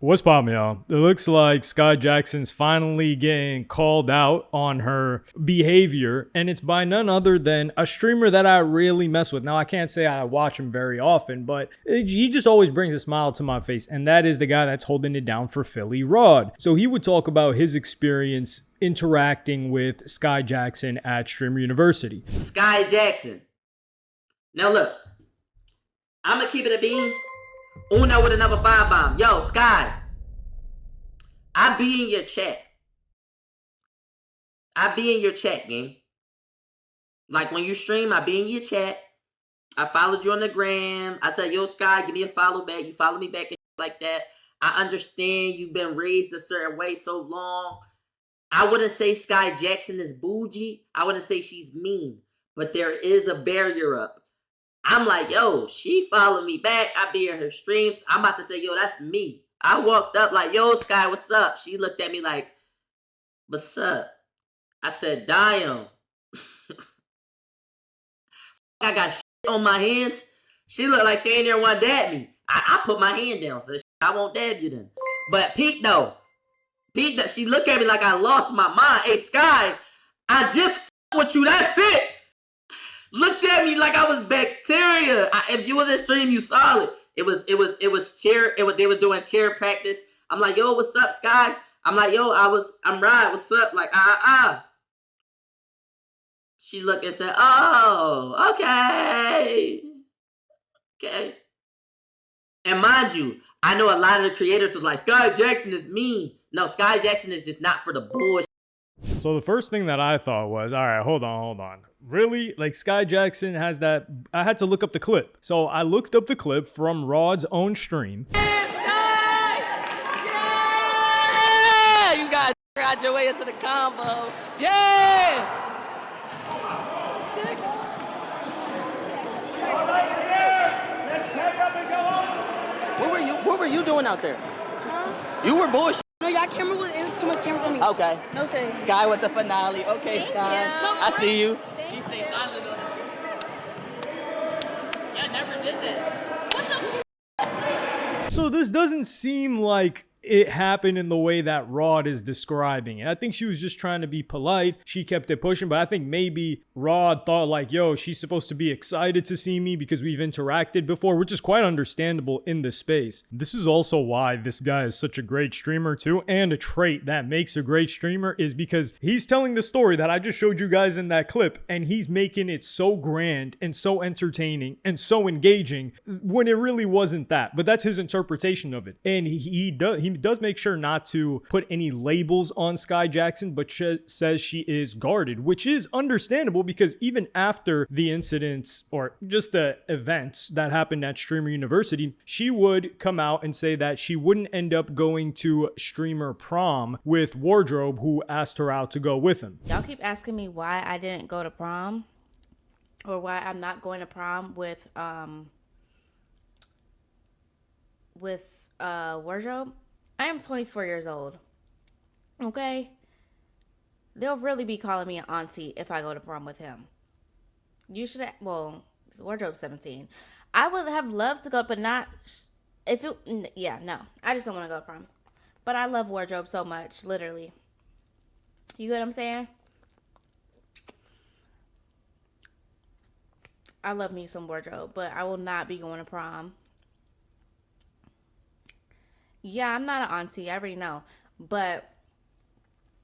What's poppin', y'all? It looks like Sky Jackson's finally getting called out on her behavior, and it's by none other than a streamer that I really mess with. Now, I can't say I watch him very often, but he just always brings a smile to my face, and that is the guy that's holding it down for Philly Rod. So he would talk about his experience interacting with Sky Jackson at Streamer University. Sky Jackson. Now look, I'm gonna keep it a bean. Uno with another 5-bomb. Yo, Sky. I be in your chat. I be in your chat, gang. Like when you stream, I be in your chat. I followed you on the gram. I said, yo, Sky, give me a follow back. You follow me back and like that. I understand you've been raised a certain way so long. I wouldn't say Sky Jackson is bougie. I wouldn't say she's mean. But there is a barrier up. I'm like, yo, she followed me back. I be in her streams. I'm about to say, yo, that's me. I walked up like, yo, Sky, what's up? She looked at me like, what's up? I said, damn. I got shit on my hands. She looked like she ain't there want to dab me. I put my hand down. So I won't dab you then. But Pete, though. She looked at me like I lost my mind. Hey, Sky, I just with you. That's it. Looked at me like I was bacteria. If you was in stream, you saw it. It was chair. They were doing chair practice. I'm like, yo, what's up, Sky? I'm like, yo, I'm right. What's up? Like, She looked and said, oh, okay. Okay. And mind you, I know a lot of the creators was like, Sky Jackson is mean. No, Sky Jackson is just not for the bullshit. So the first thing that I thought was, all right, hold on. Really? Like Sky Jackson has that? I had to look up the clip. So I looked up the clip from Rod's own stream. Yeah! You guys got your way into the combo. Yeah! What were you doing out there? Huh? You were bullshit. No, y'all camera was too much cameras on me. Okay. No shade. Sky with the finale. Okay, Thank Sky. you. No, I see you. Thank She stayed you. silent on it. Y'all never did this. So this doesn't seem like it happened in the way that Rod is describing it. I think she was just trying to be polite. She kept it pushing, but I think maybe Rod thought like, yo, she's supposed to be excited to see me because we've interacted before, which is quite understandable in this space. This is also why this guy is such a great streamer too, and a trait that makes a great streamer is because he's telling the story that I just showed you guys in that clip, and he's making it so grand and so entertaining and so engaging when it really wasn't that. But that's his interpretation of it. And he does make sure not to put any labels on Sky Jackson, but says she is guarded, which is understandable because even after the incidents or just the events that happened at Streamer University, she would come out and say that she wouldn't end up going to Streamer Prom with Wardrobe, who asked her out to go with him. Y'all keep asking me why I didn't go to prom or why I'm not going to prom with Wardrobe. I am 24 years old. Okay? They'll really be calling me an auntie if I go to prom with him. You should, well, Wardrobe's 17. I would have loved to go, but not, if it, yeah, no. I just don't want to go to prom. But I love Wardrobe so much, literally. You get what I'm saying? I love me some Wardrobe, but I will not be going to prom. Yeah, I'm not an auntie. I already know. But,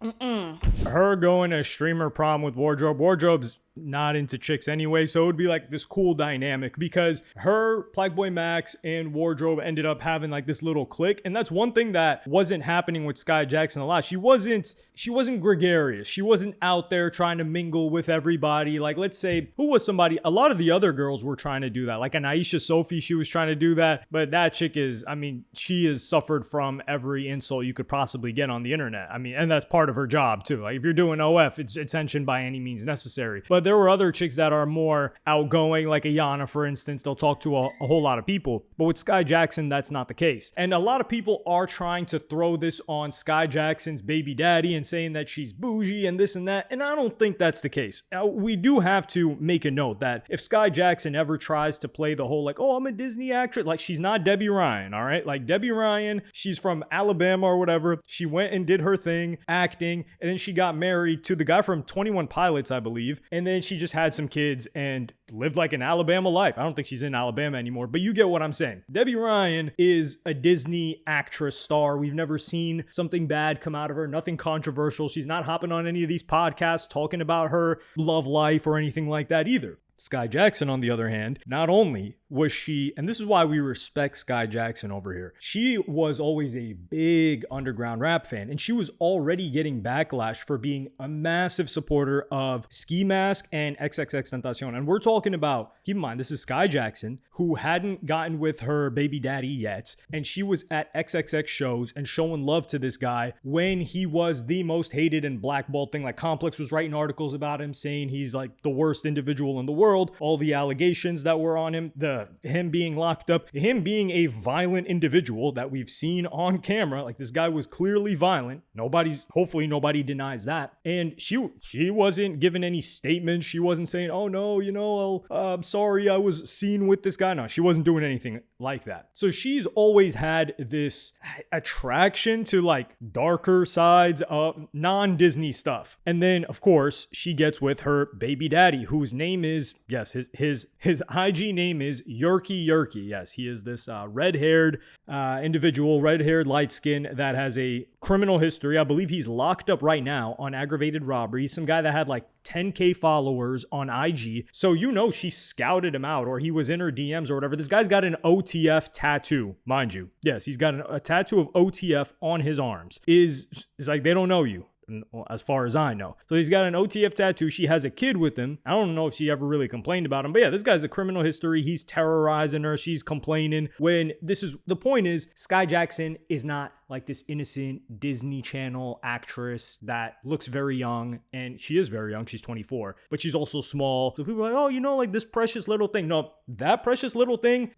her going to Streamer Prom with Wardrobe's not into chicks anyway, so it would be like this cool dynamic because her, Plague Max, and Wardrobe ended up having like this little clique, and that's one thing that wasn't happening with Sky Jackson a lot. She wasn't gregarious. She wasn't out there trying to mingle with everybody. Like, let's say, who was somebody? A lot of the other girls were trying to do that. Like an Aisha Sophie, she was trying to do that, but that chick is, I mean, she has suffered from every insult you could possibly get on the internet. I mean, and that's part of her job too. Like if you're doing OF, it's attention by any means necessary. But But there were other chicks that are more outgoing, like Ayana, for instance. They'll talk to a whole lot of people. But with Skai Jackson, that's not the case. And a lot of people are trying to throw this on Skai Jackson's baby daddy and saying that she's bougie and this and that. And I don't think that's the case. Now, we do have to make a note that if Skai Jackson ever tries to play the whole like, oh, I'm a Disney actress, like she's not Debbie Ryan, all right? Like Debbie Ryan, she's from Alabama or whatever. She went and did her thing, acting, and then she got married to the guy from 21 Pilots, I believe. And then she just had some kids and lived like an Alabama life. I don't think she's in Alabama anymore, but you get what I'm saying. Debbie Ryan is a Disney actress star. We've never seen something bad come out of her, nothing controversial. She's not hopping on any of these podcasts talking about her love life or anything like that either. Skai Jackson, on the other hand, not only was she, and this is why we respect Skai Jackson over here, she was always a big underground rap fan, and she was already getting backlash for being a massive supporter of Ski Mask and XXXTentacion. And we're talking about, keep in mind, this is Skai Jackson, who hadn't gotten with her baby daddy yet, and she was at XXX shows and showing love to this guy when he was the most hated and blackballed thing. Like Complex was writing articles about him saying he's like the worst individual in the world, all the allegations that were on him, him being locked up, him being a violent individual that we've seen on camera. Like this guy was clearly violent. Hopefully nobody denies that. And she wasn't giving any statements. She wasn't saying, oh no, I'm sorry I was seen with this guy. No, she wasn't doing anything like that. So she's always had this attraction to like darker sides of non-Disney stuff. And then of course she gets with her baby daddy, whose name is, yes, his IG name is Yerky Yerky. Yes, he is this red-haired individual, red-haired, light-skinned that has a criminal history. I believe he's locked up right now on aggravated robbery. He's some guy that had like 10K followers on IG. So she scouted him out, or he was in her DMs or whatever. This guy's got an OTF tattoo, mind you. Yes, he's got a tattoo of OTF on his arms. Is like, they don't know you, as far as I know. So he's got an OTF tattoo. She has a kid with him. I don't know if she ever really complained about him, but yeah, this guy's a criminal history. He's terrorizing her. She's complaining. The point is, Skai Jackson is not like this innocent Disney Channel actress that looks very young, and she is very young. She's 24, but she's also small. So people are like, oh, like this precious little thing. No, that precious little thing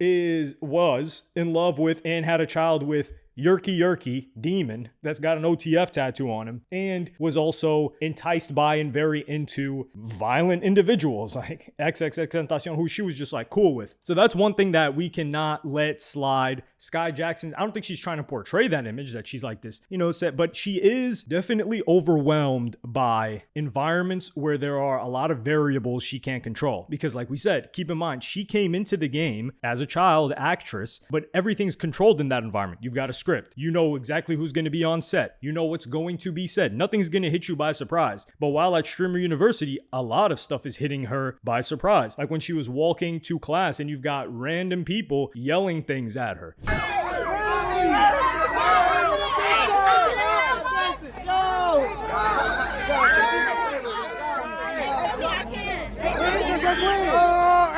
was in love with and had a child with Yerky Yerky demon that's got an OTF tattoo on him, and was also enticed by and very into violent individuals like XXXTentacion, who she was just like cool with. So that's one thing that we cannot let slide. Skai Jackson, I don't think she's trying to portray that image that she's like this, set, but she is definitely overwhelmed by environments where there are a lot of variables she can't control. Because like we said, keep in mind, she came into the game as a child actress, but everything's controlled in that environment. You've got a script. You know exactly who's going to be on set. You know what's going to be said. Nothing's going to hit you by surprise. But while at Streamer University, a lot of stuff is hitting her by surprise. Like when she was walking to class and you've got random people yelling things at her.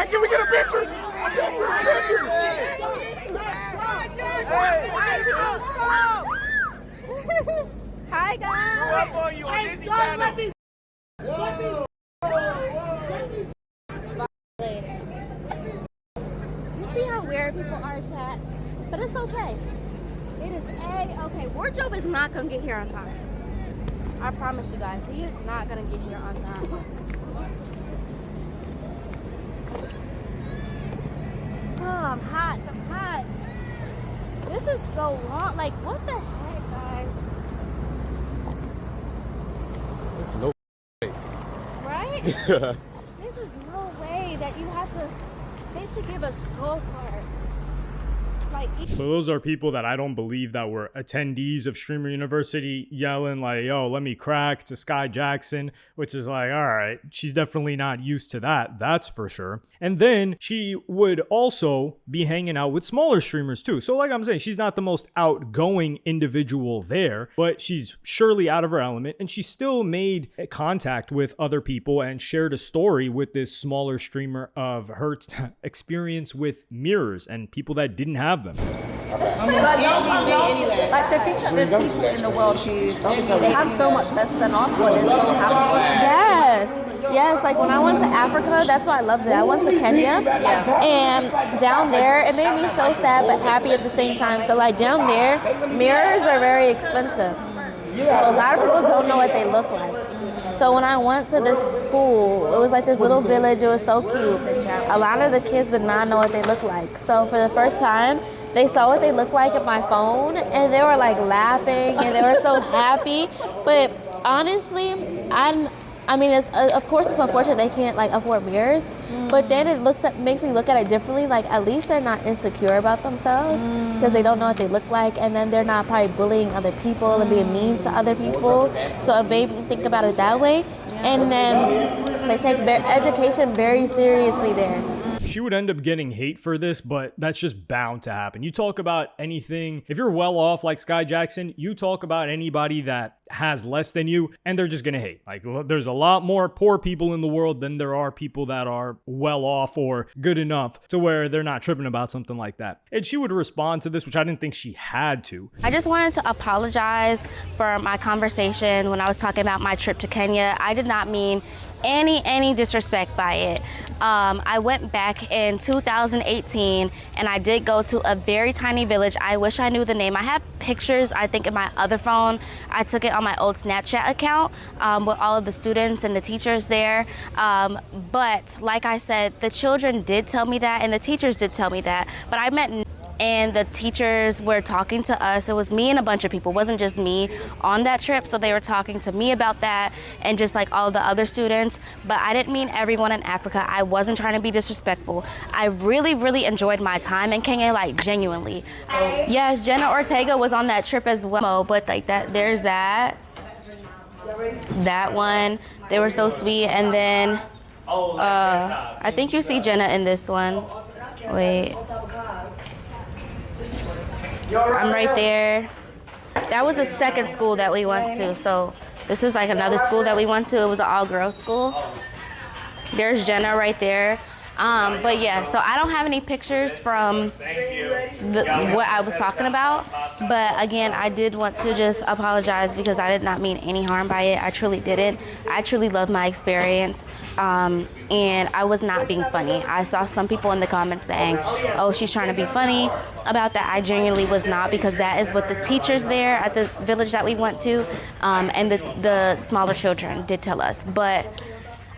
Can we get a picture? Hi guys. What you on Disney Channel? You see how weird people are, chat? But it's okay. It is okay. Wardrobe is not gonna get here on time. I promise you guys, he is not gonna get here on time. Oh, I'm hot. This is so long. Like, what the heck, guys? There's no way. Right? This is no way that you have to. They should give us go cards. So those are people that I don't believe that were attendees of Streamer University yelling like, yo, let me crack to Skai Jackson, which is like, all right, she's definitely not used to that. That's for sure. And then she would also be hanging out with smaller streamers too. So like I'm saying, she's not the most outgoing individual there, but she's surely out of her element. And she still made contact with other people and shared a story with this smaller streamer of her experience with mirrors and people that didn't have them. them. Like to feature, there's people in the world who they have so much less than us, but they're so happy. Yes, like when I went to Africa, that's why I loved it. I went to Kenya, and down there, it made me so sad but happy at the same time. So like down there, mirrors are very expensive. So a lot of people don't know what they look like. So when I went to this school, it was like this little village. It was so cute. A lot of the kids did not know what they looked like. So for the first time, they saw what they looked like at my phone, and they were like laughing, and they were so happy. But honestly, I mean, of course it's unfortunate they can't like afford mirrors, but then makes me look at it differently. Like at least they're not insecure about themselves because they don't know what they look like, and then they're not probably bullying other people and being mean to other people. So it made me think about it that way, and then they take education very seriously there. She would end up getting hate for this, but that's just bound to happen. You talk about anything, if you're well off like Skai Jackson, you talk about anybody that has less than you, and they're just gonna hate. Like, there's a lot more poor people in the world than there are people that are well off or good enough to where they're not tripping about something like that. And she would respond to this, which I didn't think she had to. I just wanted to apologize for my conversation when I was talking about my trip to Kenya. I did not mean any disrespect by it. I went back in 2018 and I did go to a very tiny village. I wish I knew the name. I have pictures, I think, in my other phone. I took it on my old Snapchat account with all of the students and the teachers there. But like I said, the children did tell me that and the teachers did tell me that. But I met and the teachers were talking to us. It was me and a bunch of people. It wasn't just me on that trip. So they were talking to me about that and just like all the other students. But I didn't mean everyone in Africa. I wasn't trying to be disrespectful. I really enjoyed my time in Kenya, like genuinely. Yes, Jenna Ortega was on that trip as well. But like there's that one. They were so sweet. And then I think you see Jenna in this one. Wait. I'm right there. That was the second school that we went to. So this was like another school that we went to. It was an all-girls school. There's Jenna right there. But yeah, so I don't have any pictures from what I was talking about. But again, I did want to just apologize because I did not mean any harm by it. I truly didn't. I truly loved my experience. And I was not being funny. I saw some people in the comments saying, oh, she's trying to be funny about that. I genuinely was not, because that is what the teachers there at the village that we went to and the smaller children did tell us. But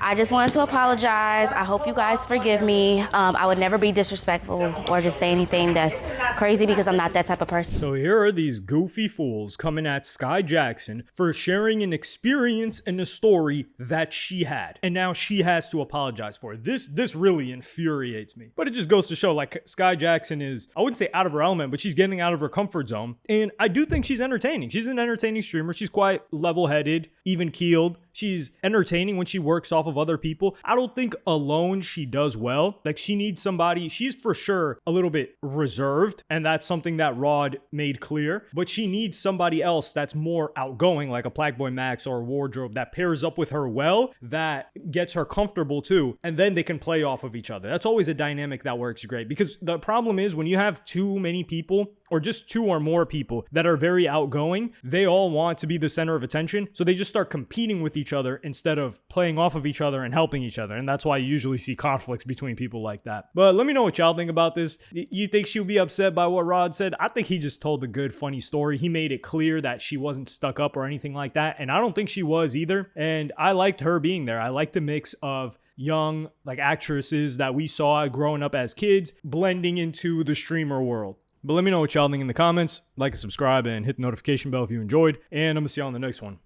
I just wanted to apologize. I hope you guys forgive me. I would never be disrespectful or just say anything that's crazy because I'm not that type of person. So here are these goofy fools coming at Skai Jackson for sharing an experience and a story that she had. And now she has to apologize for it. This really infuriates me. But it just goes to show, like, Skai Jackson is, I wouldn't say out of her element, but she's getting out of her comfort zone. And I do think she's entertaining. She's an entertaining streamer. She's quite level-headed, even-keeled. She's entertaining when she works off of other people. I don't think alone she does well. Like, she needs somebody. She's for sure a little bit reserved, and that's something that Rod made clear. But she needs somebody else that's more outgoing, like a Blackboy Max or a Wardrobe, that pairs up with her well, that gets her comfortable too, and then they can play off of each other. That's always a dynamic that works great, because the problem is when you have too many people, or just two or more people that are very outgoing, they all want to be the center of attention. So they just start competing with each other instead of playing off of each other and helping each other. And that's why you usually see conflicts between people like that. But let me know what y'all think about this. You think she'll be upset by what Rod said? I think he just told a good, funny story. He made it clear that she wasn't stuck up or anything like that. And I don't think she was either. And I liked her being there. I liked the mix of young, like, actresses that we saw growing up as kids blending into the streamer world. But let me know what y'all think in the comments. Like and subscribe and hit the notification bell if you enjoyed. And I'm going to see y'all in the next one.